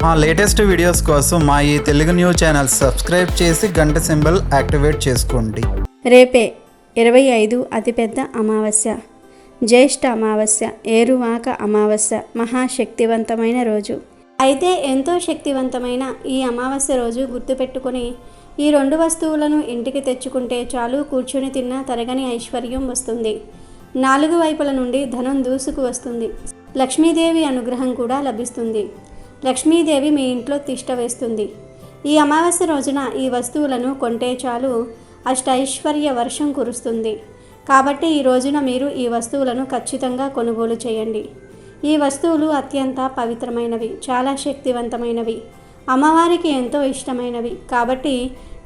మా latest videos కోసం మా ఈ తెలుగు న్యూస్ ఛానల్ సబ్స్క్రైబ్ చేసి గంట సింబల్ యాక్టివేట్ చేసుకోండి. రేపే 25 అతిపెద్ద అమావాస్య, జ్యేష్ఠ అమావాస్య, ఏరువాక అమావాస్య, మహాశక్తివంతమైన రోజు. అయితే ఎంతో శక్తివంతమైన ఈ అమావాస్య రోజు గుర్తుపెట్టుకొని ఈ 2 వస్తువులను ఇంటికి తెచ్చుకుంటే చాలు, కూర్చొని తిన్నా తరగని ఐశ్వర్యం వస్తుంది. 4 వైపుల నుండి ధనం దూసుకు వస్తుంది. లక్ష్మీదేవి అనుగ్రహం కూడా లభిస్తుంది. లక్ష్మీదేవి మీ ఇంట్లో తిష్ట వేస్తుంది. ఈ అమావాస్య రోజున ఈ వస్తువులను కొంటే చాలు, అష్టైశ్వర్య వర్షం కురుస్తుంది. కాబట్టి ఈ రోజున మీరు ఈ వస్తువులను ఖచ్చితంగా కొనుగోలు చేయండి. ఈ వస్తువులు అత్యంత పవిత్రమైనవి, చాలా శక్తివంతమైనవి, అమ్మవారికి ఎంతో ఇష్టమైనవి. కాబట్టి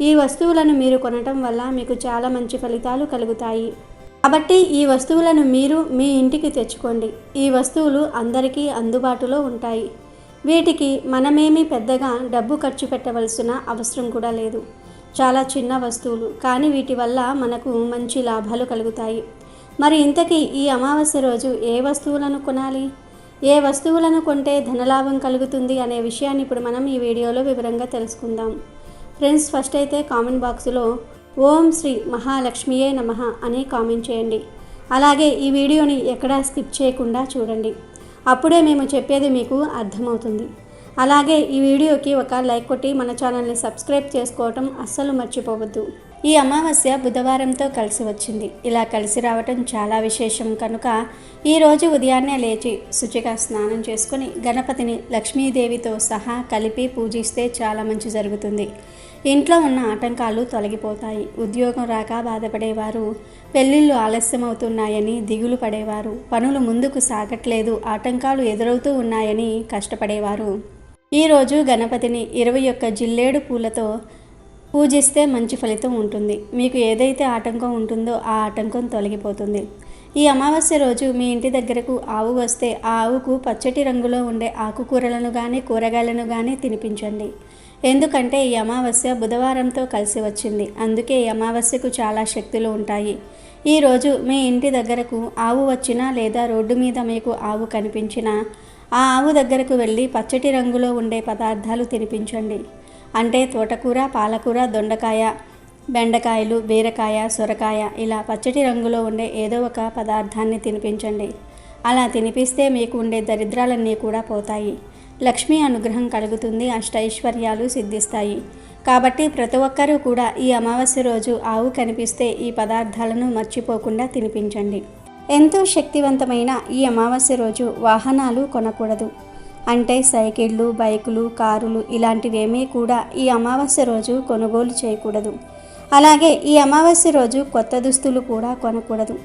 ఈ వస్తువులను మీరు కొనటం వల్ల మీకు చాలా మంచి ఫలితాలు కలుగుతాయి. కాబట్టి ఈ వస్తువులను మీరు మీ ఇంటికి తెచ్చుకోండి. ఈ వస్తువులు అందరికీ అందుబాటులో ఉంటాయి. వీటికి మనమేమీ పెద్దగా డబ్బు ఖర్చు పెట్టవలసిన అవసరం కూడా లేదు. చాలా చిన్న వస్తువులు, కానీ వీటి వల్ల మనకు మంచి లాభాలు కలుగుతాయి. మరి ఇంతకీ ఈ అమావాస్య రోజు ఏ వస్తువులను కొనాలి, ఏ వస్తువులను కొంటే ధనలాభం కలుగుతుంది అనే విషయాన్ని ఇప్పుడు మనం ఈ వీడియోలో వివరంగా తెలుసుకుందాం. ఫ్రెండ్స్, ఫస్ట్ అయితే కామెంట్ బాక్స్లో ఓం శ్రీ మహాలక్ష్మియే నమః అని కామెంట్ చేయండి. అలాగే ఈ వీడియోని ఎక్కడా స్కిప్ చేయకుండా చూడండి. అప్పుడే మేము చెప్పేది మీకు అర్థమవుతుంది. అలాగే ఈ వీడియోకి ఒక లైక్ కొట్టి మన ఛానల్ని సబ్స్క్రైబ్ చేసుకోవటం అస్సలు మర్చిపోవద్దు. ఈ అమావాస్య బుధవారంతో కలిసి వచ్చింది. ఇలా కలిసి రావటం చాలా విశేషం కనుక ఈరోజు ఉదయాన్నే లేచి శుచిగా స్నానం చేసుకుని గణపతిని లక్ష్మీదేవితో సహా కలిపి పూజిస్తే చాలా మంచి జరుగుతుంది. ఇంట్లో ఉన్న ఆటంకాలు తొలగిపోతాయి. ఉద్యోగం రాక బాధపడేవారు, పెళ్ళిళ్ళు ఆలస్యమవుతున్నాయని దిగులు పడేవారు, పనులు ముందుకు సాగట్లేదు, ఆటంకాలు ఎదురవుతూ ఉన్నాయని కష్టపడేవారు ఈరోజు గణపతిని 21 జిల్లేడు పూలతో పూజిస్తే మంచి ఫలితం ఉంటుంది. మీకు ఏదైతే ఆటంకం ఉంటుందో ఆ ఆటంకం తొలగిపోతుంది. ఈ అమావాస్య రోజు మీ ఇంటి దగ్గరకు ఆవు వస్తే ఆ ఆవుకు పచ్చటి రంగులో ఉండే ఆకుకూరలను కానీ కూరగాయలను కానీ తినిపించండి. ఎందుకంటే ఈ అమావాస్య బుధవారంతో కలిసి వచ్చింది. అందుకే ఈ అమావాస్యకు చాలా శక్తులు ఉంటాయి. ఈరోజు మీ ఇంటి దగ్గరకు ఆవు వచ్చినా లేదా రోడ్డు మీద మీకు ఆవు కనిపించినా ఆ ఆవు దగ్గరకు వెళ్ళి పచ్చటి రంగులో ఉండే పదార్థాలు తినిపించండి. అంటే తోటకూర, పాలకూర, దొండకాయ, బెండకాయలు, బీరకాయ, సొరకాయ, ఇలా పచ్చటి రంగులో ఉండే ఏదో ఒక పదార్థాన్ని తినిపించండి. అలా తినిపిస్తే మీకు ఉండే దరిద్రాలన్నీ కూడా పోతాయి. లక్ష్మీ అనుగ్రహం కలుగుతుంది, అష్టైశ్వర్యాలు సిద్ధిస్తాయి. కాబట్టి ప్రతి ఒక్కరూ కూడా ఈ అమావాస్య రోజు ఆవు కనిపిస్తే ఈ పదార్థాలను మర్చిపోకుండా తినిపించండి. ఎంతో శక్తివంతమైన ఈ అమావాస్య రోజు వాహనాలు కొనకూడదు. అంటే సైకిళ్ళు, బైకులు, కారులు ఇలాంటివేమీ కూడా ఈ అమావాస్య రోజు కొనుగోలు చేయకూడదు. అలాగే ఈ అమావాస్య రోజు కొత్త దుస్తులు కూడా కొనకూడదు.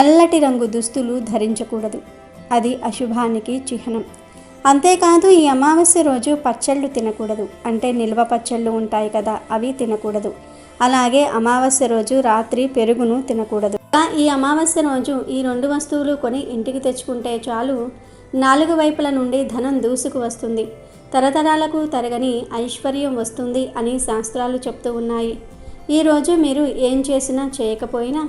నల్లటి రంగు దుస్తులు ధరించకూడదు. అది అశుభానికి చిహ్నం. అంతేకాదు ఈ అమావాస్య రోజు పచ్చళ్ళు తినకూడదు. అంటే నిల్వ పచ్చళ్ళు ఉంటాయి కదా, అవి తినకూడదు. అలాగే అమావాస్య రోజు రాత్రి పెరుగును తినకూడదు. ఈ అమావాస్య రోజు ఈ 2 వస్తువులు కొని ఇంటికి తెచ్చుకుంటే చాలు, 4 వైపుల నుండి ధనం దూసుకు వస్తుంది. తరతరాలకు తరగని ఐశ్వర్యం వస్తుంది అని శాస్త్రాలు చెప్తూ ఉన్నాయి. ఈరోజు మీరు ఏం చేసినా చేయకపోయినా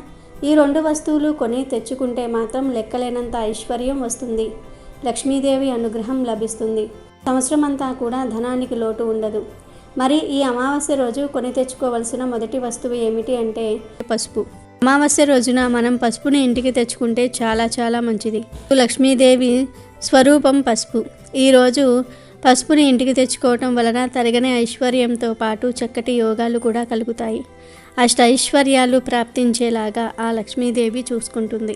ఈ 2 వస్తువులు కొని తెచ్చుకుంటే మాత్రం లెక్కలేనంత ఐశ్వర్యం వస్తుంది. లక్ష్మీదేవి అనుగ్రహం లభిస్తుంది. సంవత్సరం అంతా కూడా ధనానికి లోటు ఉండదు. మరి ఈ అమావాస్య రోజు కొని తెచ్చుకోవలసిన మొదటి వస్తువు ఏమిటి అంటే పసుపు. అమావాస్య రోజున మనం పసుపుని ఇంటికి తెచ్చుకుంటే చాలా చాలా మంచిది. లక్ష్మీదేవి స్వరూపం పసుపు. ఈరోజు పసుపుని ఇంటికి తెచ్చుకోవటం వలన తరగని ఐశ్వర్యంతో పాటు చక్కటి యోగాలు కూడా కలుగుతాయి. అష్టైశ్వర్యాలు ప్రాప్తించేలాగా ఆ లక్ష్మీదేవి చూసుకుంటుంది.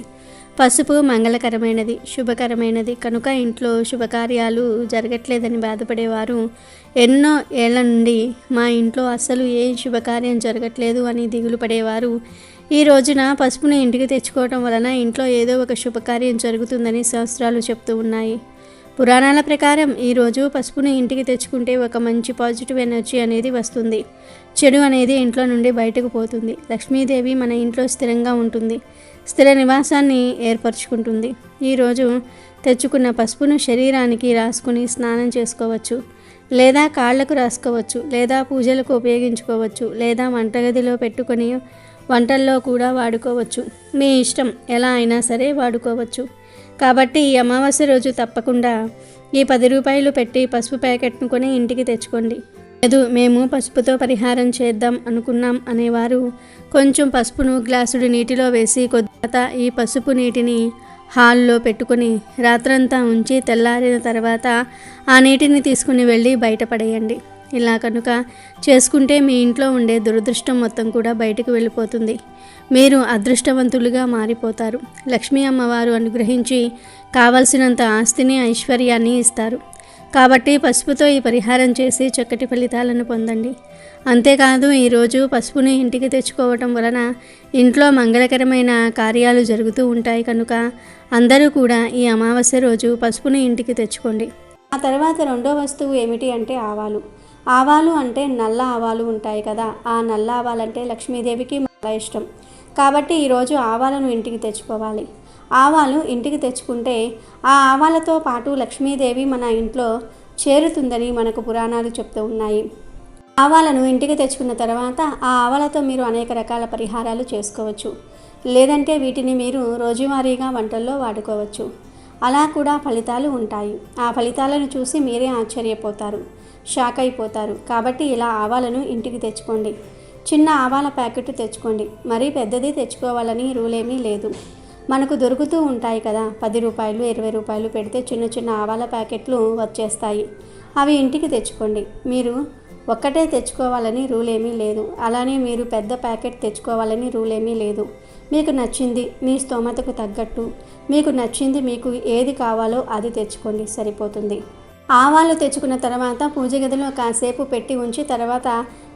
పసుపు మంగళకరమైనది, శుభకరమైనది కనుక ఇంట్లో శుభకార్యాలు జరగట్లేదని బాధపడేవారు, ఎన్నో ఏళ్ల నుండి మా ఇంట్లో అస్సలు ఏ శుభకార్యం జరగట్లేదు అని దిగులు పడేవారు ఈ రోజున పసుపుని ఇంటికి తెచ్చుకోవటం వలన ఇంట్లో ఏదో ఒక శుభకార్యం జరుగుతుందని శాస్త్రాలు చెప్తూ ఉన్నాయి. పురాణాల ప్రకారం ఈరోజు పసుపుని ఇంటికి తెచ్చుకుంటే ఒక మంచి పాజిటివ్ ఎనర్జీ అనేది వస్తుంది. చెడు అనేది ఇంట్లో నుండి బయటకు పోతుంది. లక్ష్మీదేవి మన ఇంట్లో స్థిరంగా ఉంటుంది, స్థిర నివాసాన్ని ఏర్పరచుకుంటుంది. ఈరోజు తెచ్చుకున్న పసుపును శరీరానికి రాసుకుని స్నానం చేసుకోవచ్చు, లేదా కాళ్లకు రాసుకోవచ్చు, లేదా పూజలకు ఉపయోగించుకోవచ్చు, లేదా వంటగదిలో పెట్టుకొని వంటల్లో కూడా వాడుకోవచ్చు. మీ ఇష్టం, ఎలా అయినా సరే వాడుకోవచ్చు. కాబట్టి ఈ అమావాస్య రోజు తప్పకుండా ఈ 10 రూపాయలు పెట్టి పసుపు ప్యాకెట్ను కొని ఇంటికి తెచ్చుకోండి. లేదు మేము పసుపుతో పరిహారం చేద్దాం అనుకున్నాం అనేవారు కొంచెం పసుపును గ్లాసుడు నీటిలో వేసి కొద్దిగా ఈ పసుపు నీటిని హాల్లో పెట్టుకొని రాత్రంతా ఉంచి తెల్లారిన తర్వాత ఆ నీటిని తీసుకుని వెళ్ళి బయటపడేయండి. ఇలా కనుక చేసుకుంటే మీ ఇంట్లో ఉండే దురదృష్టం మొత్తం కూడా బయటకు వెళ్ళిపోతుంది. మీరు అదృష్టవంతులుగా మారిపోతారు. లక్ష్మీ అమ్మవారు అనుగ్రహించి కావలసినంత ఆస్తిని ఐశ్వర్యాన్ని ఇస్తారు. కాబట్టి పసుపుతో ఈ పరిహారం చేసి చక్కటి ఫలితాలను పొందండి. అంతేకాదు ఈరోజు పసుపుని ఇంటికి తెచ్చుకోవటం వలన ఇంట్లో మంగళకరమైన కార్యాలు జరుగుతూ ఉంటాయి కనుక అందరూ కూడా ఈ అమావాస్య రోజు పసుపుని ఇంటికి తెచ్చుకోండి. ఆ తర్వాత రెండో వస్తువు ఏమిటి అంటే ఆవాలు. ఆవాలు అంటే నల్ల ఆవాలు ఉంటాయి కదా, ఆ నల్ల ఆవాలంటే లక్ష్మీదేవికి చాలా ఇష్టం. కాబట్టి ఈరోజు ఆవాలను ఇంటికి తెచ్చుకోవాలి. ఆవాలు ఇంటికి తెచ్చుకుంటే ఆ ఆవాలతో పాటు లక్ష్మీదేవి మన ఇంట్లో చేరుతుందని మనకు పురాణాలు చెప్తూ ఉన్నాయి. ఆవాలను ఇంటికి తెచ్చుకున్న తర్వాత ఆ ఆవాలతో మీరు అనేక రకాల పరిహారాలు చేసుకోవచ్చు. లేదంటే వీటిని మీరు రోజువారీగా వంటల్లో వాడుకోవచ్చు. అలా కూడా ఫలితాలు ఉంటాయి. ఆ ఫలితాలను చూసి మీరే ఆశ్చర్యపోతారు, షాక్ అయిపోతారు. కాబట్టి ఇలా ఆవాలను ఇంటికి తెచ్చుకోండి. చిన్న ఆవాల ప్యాకెట్ తెచ్చుకోండి. మరీ పెద్దది తెచ్చుకోవాలని రూల్ ఏమీ లేదు. మనకు దొరుకుతూ ఉంటాయి కదా, 10 రూపాయలు 20 రూపాయలు పెడితే చిన్న చిన్న ఆవాల ప్యాకెట్లు వచ్చేస్తాయి. అవి ఇంటికి తెచ్చుకోండి. మీరు ఒక్కటే తెచ్చుకోవాలని రూల్ ఏమీ లేదు. అలానే మీరు పెద్ద ప్యాకెట్ తెచ్చుకోవాలని రూల్ ఏమీ లేదు. మీకు నచ్చింది, మీ స్తోమతకు తగ్గట్టు మీకు నచ్చింది, మీకు ఏది కావాలో అది తెచ్చుకోండి, సరిపోతుంది. ఆవాలు తెచ్చుకున్న తర్వాత పూజ గదిలో కాసేపు పెట్టి ఉంచి తర్వాత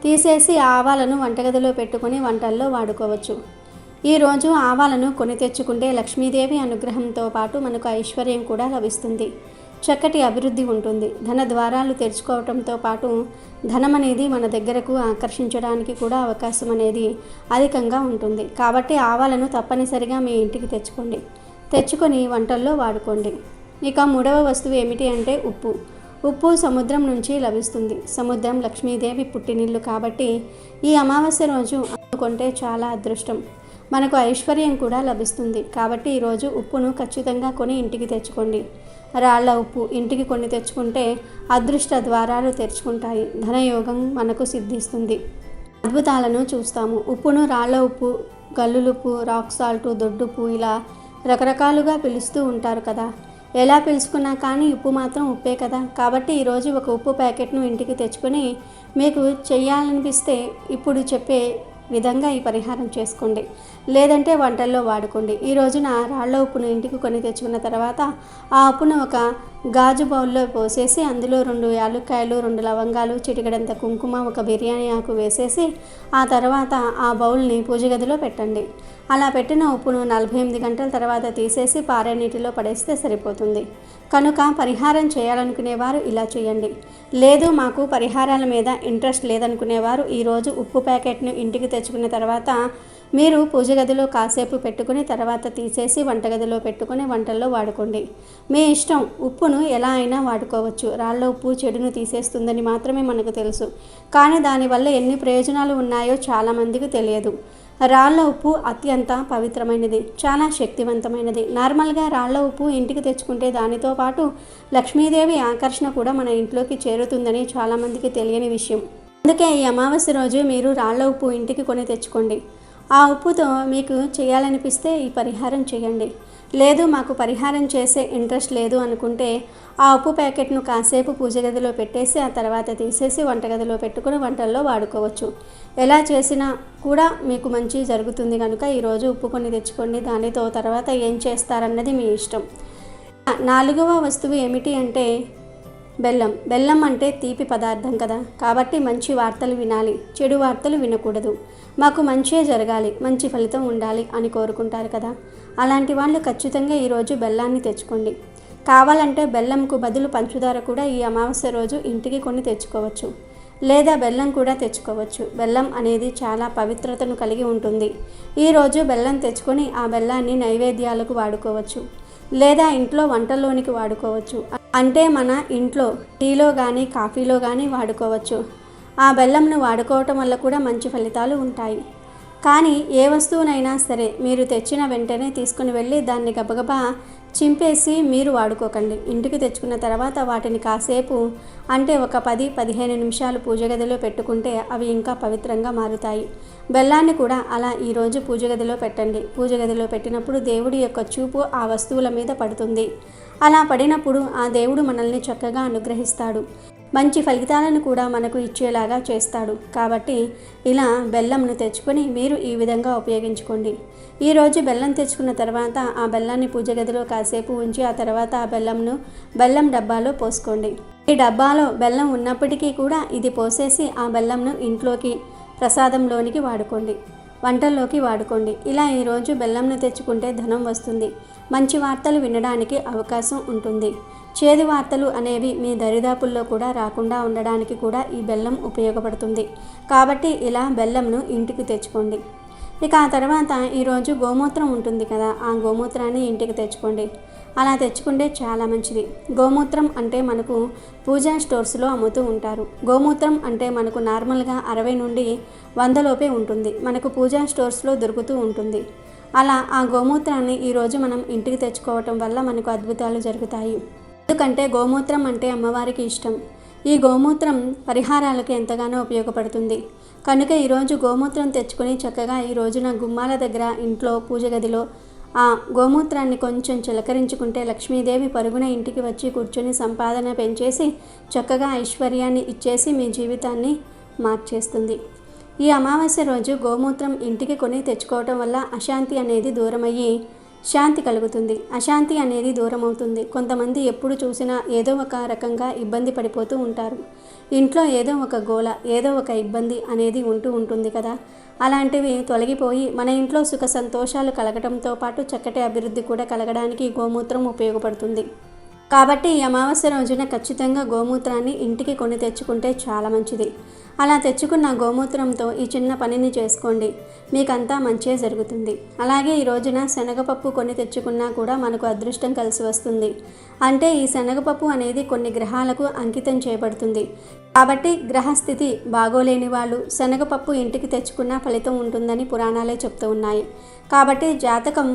తీసేసి ఆవాలను వంటగదిలో పెట్టుకొని వంటల్లో వాడుకోవచ్చు. ఈరోజు ఆవాలను కొని తెచ్చుకుంటే లక్ష్మీదేవి అనుగ్రహంతో పాటు మనకు ఐశ్వర్యం కూడా లభిస్తుంది. చక్కటి అభివృద్ధి ఉంటుంది. ధన ద్వారాలు తెరుచుకోవటంతో పాటు ధనం అనేది మన దగ్గరకు ఆకర్షించడానికి కూడా అవకాశం అనేది అధికంగా ఉంటుంది. కాబట్టి ఆవాలను తప్పనిసరిగా మీ ఇంటికి తెచ్చుకోండి. తెచ్చుకొని వంటల్లో వాడుకోండి. ఇక మూడవ వస్తువు ఏమిటి అంటే ఉప్పు. ఉప్పు సముద్రం నుంచి లభిస్తుంది. సముద్రం లక్ష్మీదేవి పుట్టినిల్లు కాబట్టి ఈ అమావాస్య రోజు అందుకుంటే చాలా అదృష్టం, మనకు ఐశ్వర్యం కూడా లభిస్తుంది. కాబట్టి ఈరోజు ఉప్పును ఖచ్చితంగా కొని ఇంటికి తెచ్చుకోండి. రాళ్ల ఉప్పు ఇంటికి కొన్ని తెచ్చుకుంటే అదృష్ట ద్వారాలు తెరుచుకుంటాయి, ధనయోగం మనకు సిద్ధిస్తుంది, అద్భుతాలను చూస్తాము. ఉప్పును రాళ్ల ఉప్పు, గల్లులుప్పు, రాక్ సాల్ట్, దొడ్డుప్పు ఇలా రకరకాలుగా పిలుస్తూ ఉంటారు కదా. ఎలా పిలుచుకున్నా కానీ ఉప్పు మాత్రం ఉప్పే కదా. కాబట్టి ఈరోజు ఒక ఉప్పు ప్యాకెట్ను ఇంటికి తెచ్చుకొని మీకు చెయ్యాలనిపిస్తే ఇప్పుడు చెప్పే విధంగా ఈ పరిహారం చేసుకోండి. లేదంటే వంటల్లో వాడుకోండి. ఈ రోజున రాళ్ల ఉప్పును ఇంటికి కొని తెచ్చుకున్న తర్వాత ఆ ఉప్పును ఒక గాజు బౌల్లో పోసేసి అందులో 2 యాలుక్కాయలు, 2 లవంగాలు, చిటికెడంత కుంకుమ, ఒక బిర్యానీ ఆకు వేసేసి ఆ తర్వాత ఆ బౌల్ని పూజ గదిలో పెట్టండి. అలా పెట్టిన ఉప్పును 48 గంటల తర్వాత తీసేసి పారే నీటిలో పడేస్తే సరిపోతుంది. కనుక పరిహారం చేయాలనుకునేవారు ఇలా చేయండి. లేదు మాకు పరిహారాల మీద ఇంట్రెస్ట్ లేదనుకునేవారు ఈరోజు ఉప్పు ప్యాకెట్ను ఇంటికి తెచ్చుకున్న తర్వాత మీరు పూజ గదిలో కాసేపు పెట్టుకుని తర్వాత తీసేసి వంటగదిలో పెట్టుకుని వంటల్లో వాడుకోండి. మీ ఇష్టం. ఉప్పును ఎలా అయినా వాడుకోవచ్చు. రాళ్ళ ఉప్పు చెడును తీసేస్తుందని మాత్రమే మనకు తెలుసు, కానీ దానివల్ల ఎన్ని ప్రయోజనాలు ఉన్నాయో చాలామందికి తెలియదు. రాళ్ల ఉప్పు అత్యంత పవిత్రమైనది, చాలా శక్తివంతమైనది. నార్మల్గా రాళ్ల ఉప్పు ఇంటికి తెచ్చుకుంటే దానితో పాటు లక్ష్మీదేవి ఆకర్షణ కూడా మన ఇంట్లోకి చేరుతుందని చాలామందికి తెలియని విషయం. అందుకే ఈ అమావాస్య రోజు మీరు రాళ్ల ఉప్పు ఇంటికి కొని తెచ్చుకోండి. ఆ ఉప్పుతో మీకు చేయాలనిపిస్తే ఈ పరిహారం చేయండి. లేదు మాకు పరిహారం చేసే ఇంట్రెస్ట్ లేదు అనుకుంటే ఆ ఉప్పు ప్యాకెట్ను కాసేపు పూజ గదిలో పెట్టేసి ఆ తర్వాత తీసేసి వంటగదిలో పెట్టుకుని వంటల్లో వాడుకోవచ్చు. ఎలా చేసినా కూడా మీకు మంచి జరుగుతుంది కనుక ఈరోజు ఉప్పు కొని తెచ్చుకోండి. దానితో తర్వాత ఏం చేస్తారన్నది మీ ఇష్టం. 4వ వస్తువు ఏమిటి అంటే బెల్లం. బెల్లం అంటే తీపి పదార్థం కదా, కాబట్టి మంచి వార్తలు వినాలి, చెడు వార్తలు వినకూడదు. మాకు మంచే జరగాలి, మంచి ఫలితం ఉండాలి అని కోరుకుంటారు కదా. అలాంటి వాళ్ళు ఖచ్చితంగా ఈరోజు బెల్లాన్ని తెచ్చుకోండి. కావాలంటే బెల్లంకు బదులు పంచదార కూడా ఈ అమావాస్య రోజు ఇంటికి కొని తెచ్చుకోవచ్చు, లేదా బెల్లం కూడా తెచ్చుకోవచ్చు. బెల్లం అనేది చాలా పవిత్రతను కలిగి ఉంటుంది. ఈరోజు బెల్లం తెచ్చుకొని ఆ బెల్లాన్ని నైవేద్యాలకు వాడుకోవచ్చు, లేదా ఇంట్లో వంటల్లోనికి వాడుకోవచ్చు. అంటే మన ఇంట్లో టీలో కానీ కాఫీలో కానీ వాడుకోవచ్చు. ఆ బెల్లంను వాడుకోవటం వల్ల కూడా మంచి ఫలితాలు ఉంటాయి. కానీ ఏ వస్తువునైనా సరే మీరు తెచ్చిన వెంటనే తీసుకుని వెళ్ళి దాన్ని గబగబా చింపేసి మీరు వాడుకోకండి. ఇంటికి తెచ్చుకున్న తర్వాత వాటిని కాసేపు అంటే ఒక 10-15 నిమిషాలు పూజ గదిలో పెట్టుకుంటే అవి ఇంకా పవిత్రంగా మారుతాయి. బెల్లాన్ని కూడా అలా ఈరోజు పూజ గదిలో పెట్టండి. పూజ గదిలో పెట్టినప్పుడు దేవుడి యొక్క చూపు ఆ వస్తువుల మీద పడుతుంది. అలా పడినప్పుడు ఆ దేవుడు మనల్ని చక్కగా అనుగ్రహిస్తాడు. మంచి ఫలితాలను కూడా మనకు ఇచ్చేలాగా చేస్తాడు. కాబట్టి ఇలా బెల్లంను తెచ్చుకొని మీరు ఈ విధంగా ఉపయోగించుకోండి. ఈరోజు బెల్లం తెచ్చుకున్న తర్వాత ఆ బెల్లాన్ని పూజ గదిలో కాసేపు ఉంచి ఆ తర్వాత ఆ బెల్లం డబ్బాలో పోసుకోండి. ఈ డబ్బాలో బెల్లం ఉన్నప్పటికీ కూడా ఇది పోసేసి ఆ బెల్లంను ఇంట్లోకి ప్రసాదంలోనికి వాడుకోండి, వంటల్లోకి వాడుకోండి. ఇలా ఈరోజు బెల్లంను తెచ్చుకుంటే ధనం వస్తుంది. మంచి వార్తలు వినడానికి అవకాశం ఉంటుంది. చేదు వార్తలు అనేవి మీ దరిదాపుల్లో కూడా రాకుండా ఉండడానికి కూడా ఈ బెల్లం ఉపయోగపడుతుంది. కాబట్టి ఇలా బెల్లంను ఇంటికి తెచ్చుకోండి. ఇక ఆ తర్వాత ఈరోజు గోమూత్రం ఉంటుంది కదా, ఆ గోమూత్రాన్ని ఇంటికి తెచ్చుకోండి. అలా తెచ్చుకుంటే చాలా మంచిది. గోమూత్రం అంటే మనకు పూజా స్టోర్స్లో అమ్ముతూ ఉంటారు. గోమూత్రం అంటే మనకు నార్మల్గా 60 నుండి 100 లోపే ఉంటుంది. మనకు పూజా స్టోర్స్లో దొరుకుతూ ఉంటుంది. అలా ఆ గోమూత్రాన్ని ఈరోజు మనం ఇంటికి తెచ్చుకోవటం వల్ల మనకు అద్భుతాలు జరుగుతాయి. ఎందుకంటే గోమూత్రం అంటే అమ్మవారికి ఇష్టం. ఈ గోమూత్రం పరిహారాలకు ఎంతగానో ఉపయోగపడుతుంది. కనుక ఈరోజు గోమూత్రం తెచ్చుకొని చక్కగా ఈ రోజున గుమ్మాల దగ్గర ఇంట్లో పూజ గదిలో ఆ గోమూత్రాన్ని కొంచెం చిలకరించుకుంటే లక్ష్మీదేవి పరుగున ఇంటికి వచ్చి కూర్చొని సంపాదన పెంచేసి చక్కగా ఐశ్వర్యాన్ని ఇచ్చేసి మీ జీవితాన్ని మార్చేస్తుంది. ఈ అమావాస్య రోజు గోమూత్రం ఇంటికి కొని తెచ్చుకోవటం వల్ల అశాంతి అనేది దూరమయ్యి శాంతి కలుగుతుంది. అశాంతి అనేది దూరం అవుతుంది. కొంతమంది ఎప్పుడు చూసినా ఏదో ఒక రకంగా ఇబ్బంది పడిపోతూ ఉంటారు. ఇంట్లో ఏదో ఒక గోల, ఏదో ఒక ఇబ్బంది అనేది ఉంటూ ఉంటుంది కదా. అలాంటివి తొలగిపోయి మన ఇంట్లో సుఖ సంతోషాలు కలగడంతో పాటు చక్కటి అభివృద్ధి కూడా కలగడానికి గోమూత్రం ఉపయోగపడుతుంది. కాబట్టి ఈ అమావాస్య రోజున ఖచ్చితంగా గోమూత్రాన్ని ఇంటికి కొని తెచ్చుకుంటే చాలా మంచిది. అలా తెచ్చుకున్న గోమూత్రంతో ఈ చిన్న పనిని చేసుకోండి, మీకంతా మంచే జరుగుతుంది. అలాగే ఈ రోజున శనగపప్పు కొని తెచ్చుకున్నా కూడా మనకు అదృష్టం కలిసి వస్తుంది. అంటే ఈ శనగపప్పు అనేది కొన్ని గ్రహాలకు అంకితం చేయబడుతుంది. కాబట్టి గ్రహస్థితి బాగోలేని వాళ్ళు శనగపప్పు ఇంటికి తెచ్చుకున్న ఫలితం ఉంటుందని పురాణాలే చెప్తూ ఉన్నాయి. కాబట్టి జాతకం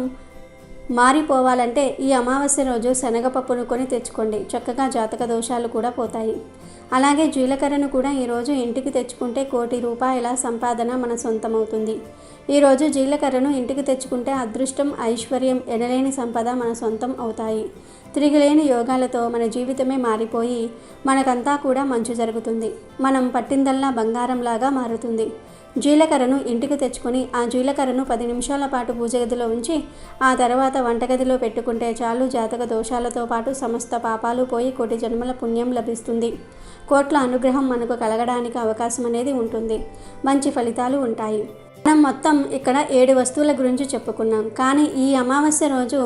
మారిపోవాలంటే ఈ అమావాస్య రోజు శనగపప్పును కొని తెచ్చుకోండి. చక్కగా జాతక దోషాలు కూడా పోతాయి. అలాగే జీలకర్రను కూడా ఈరోజు ఇంటికి తెచ్చుకుంటే 1 కోటి రూపాయల సంపాదన మన సొంతమవుతుంది. ఈరోజు జీలకర్రను ఇంటికి తెచ్చుకుంటే అదృష్టం, ఐశ్వర్యం, ఎనలేని సంపద మన సొంతం అవుతాయి. తిరిగిలేని యోగాలతో మన జీవితమే మారిపోయి మనకంతా కూడా మంచి జరుగుతుంది. మనం పట్టిందల్లా బంగారంలాగా మారుతుంది. జీలకర్రను ఇంటికి తెచ్చుకొని ఆ జీలకర్రను 10 నిమిషాల పాటు పూజ గదిలో ఉంచి ఆ తర్వాత వంటగదిలో పెట్టుకుంటే చాలు. జాతక దోషాలతో పాటు సమస్త పాపాలు పోయి 1 కోటి జన్మల పుణ్యం లభిస్తుంది. కోట్ల అనుగ్రహం మనకు కలగడానికి అవకాశం అనేది ఉంటుంది. మంచి ఫలితాలు ఉంటాయి. మనం మొత్తం ఇక్కడ 7 వస్తువుల గురించి చెప్పుకున్నాం. కానీ ఈ అమావాస్య రోజు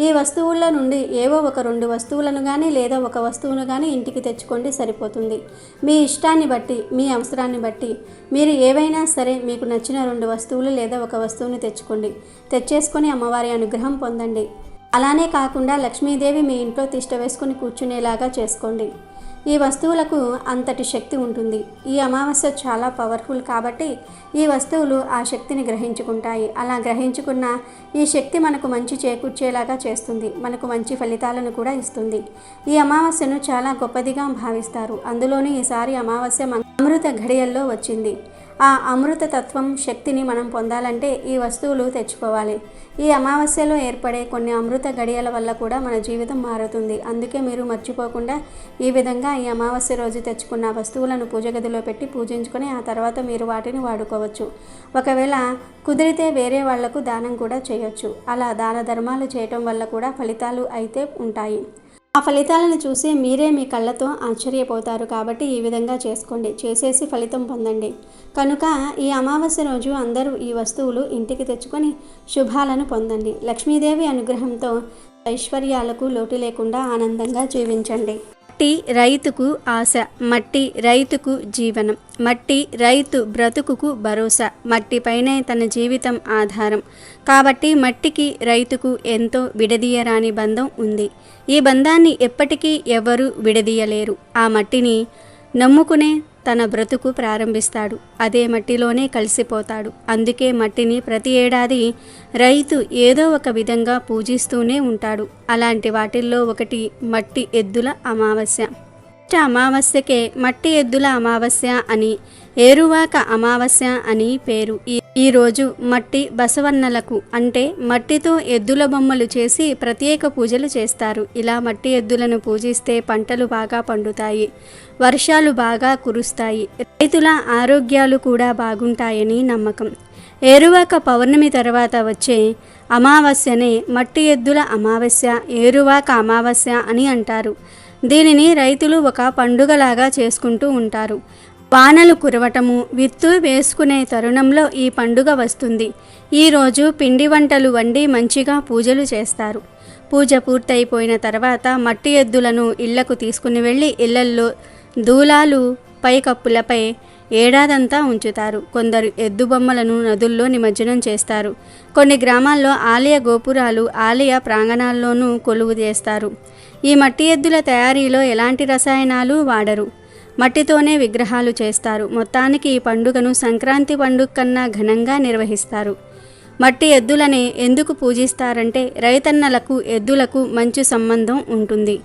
ఈ వస్తువుల నుండి ఏవో ఒక 2 వస్తువులను కానీ లేదా ఒక వస్తువును కానీ ఇంటికి తెచ్చుకోండి, సరిపోతుంది. మీ ఇష్టాన్ని బట్టి, మీ అవసరాన్ని బట్టి మీరు ఏవైనా సరే మీకు నచ్చిన 2 వస్తువులు లేదా ఒక వస్తువుని తెచ్చుకోండి. తెచ్చేసుకొని అమ్మవారి అనుగ్రహం పొందండి. అలానే కాకుండా లక్ష్మీదేవి మీ ఇంట్లో తిష్ట వేసుకొని కూర్చునేలాగా చేసుకోండి. ఈ వస్తువులకు అంతటి శక్తి ఉంటుంది. ఈ అమావాస్య చాలా పవర్ఫుల్ కాబట్టి ఈ వస్తువులు ఆ శక్తిని గ్రహించుకుంటాయి. అలా గ్రహించుకున్న ఈ శక్తి మనకు మంచి చేకూర్చేలాగా చేస్తుంది. మనకు మంచి ఫలితాలను కూడా ఇస్తుంది. ఈ అమావాస్యను చాలా గొప్పదిగా భావిస్తారు. అందులోని ఈసారి అమావాస్య అమృత ఘడియల్లో వచ్చింది. ఆ అమృత తత్వం శక్తిని మనం పొందాలంటే ఈ వస్తువులు తెచ్చుకోవాలి. ఈ అమావాస్యలో ఏర్పడే కొన్ని అమృత గడియల వల్ల కూడా మన జీవితం మారుతుంది. అందుకే మీరు మర్చిపోకుండా ఈ విధంగా ఈ అమావాస్య రోజు తెచ్చుకున్న వస్తువులను పూజ గదిలో పెట్టి పూజించుకొని ఆ తర్వాత మీరు వాటిని వాడుకోవచ్చు. ఒకవేళ కుదిరితే వేరే వాళ్లకు దానం కూడా చేయొచ్చు. అలా దాన ధర్మాలు చేయటం వల్ల కూడా ఫలితాలు అయితే ఉంటాయి. ఆ ఫలితాలను చూసి మీరే మీ కళ్ళతో ఆశ్చర్యపోతారు. కాబట్టి ఈ విధంగా చేసుకోండి, చేసేసి ఫలితం పొందండి. కనుక ఈ అమావాస్య రోజు అందరూ ఈ వస్తువులు ఇంటికి తెచ్చుకొని శుభాలను పొందండి. లక్ష్మీదేవి అనుగ్రహంతో ఐశ్వర్యాలకు లోటు లేకుండా ఆనందంగా జీవించండి. మట్టి రైతుకు ఆశ, మట్టి రైతుకు జీవనం, మట్టి రైతు బ్రతుకుకు భరోసా, మట్టిపైనే తన జీవితం ఆధారం. కాబట్టి మట్టికి రైతుకు ఎంతో విడదీయరాని బంధం ఉంది. ఈ బంధాన్ని ఎప్పటికీ ఎవరు విడదీయలేరు. ఆ మట్టిని నమ్ముకునే తన బ్రతుకు ప్రారంభిస్తాడు. అదే మట్టిలోనే కలిసిపోతాడు. అందుకే మట్టిని ప్రతి ఏడాది రైతు ఏదో ఒక విధంగా పూజిస్తూనే ఉంటాడు. అలాంటి వాటిల్లో ఒకటి మట్టి ఎద్దుల అమావాస్య. అమావాస్యకే మట్టి ఎద్దుల అమావాస్య అని, ఏరువాక అమావాస్య అని పేరు. ఈ రోజు మట్టి బసవన్నలకు అంటే మట్టితో ఎద్దుల బొమ్మలు చేసి ప్రత్యేక పూజలు చేస్తారు. ఇలా మట్టి ఎద్దులను పూజిస్తే పంటలు బాగా పండుతాయి, వర్షాలు బాగా కురుస్తాయి, రైతుల ఆరోగ్యాలు కూడా బాగుంటాయని నమ్మకం. ఏరువాక పౌర్ణమి తర్వాత వచ్చే అమావాస్యనే మట్టి ఎద్దుల అమావాస్య, ఏరువాక అమావాస్య అని అంటారు. దీనిని రైతులు ఒక పండుగలాగా చేసుకుంటూ ఉంటారు. వానలు కురవటము, విత్తు వేసుకునే తరుణంలో ఈ పండుగ వస్తుంది. ఈరోజు పిండి వంటలు వండి మంచిగా పూజలు చేస్తారు. పూజ పూర్తయిపోయిన తర్వాత మట్టి ఎద్దులను ఇళ్లకు తీసుకుని వెళ్ళి ఇళ్లల్లో దూలాలు పైకప్పులపై ఏడాదంతా ఉంచుతారు. కొందరు ఎద్దు బొమ్మలను నదుల్లో నిమజ్జనం చేస్తారు. కొన్ని గ్రామాల్లో ఆలయ గోపురాలు, ఆలయ ప్రాంగణాల్లోనూ కొలువు చేస్తారు. ఈ మట్టి ఎద్దుల తయారీలో ఎలాంటి రసాయనాలు వాడరు. మట్టితోనే విగ్రహాలు చేస్తారు. మొత్తానికి ఈ పండుగను సంక్రాంతి పండుగ కన్నా ఘనంగా నిర్వహిస్తారు. మట్టి ఎద్దులనే ఎందుకు పూజిస్తారంటే రైతన్నలకు ఎద్దులకు మంచి సంబంధం ఉంటుంది.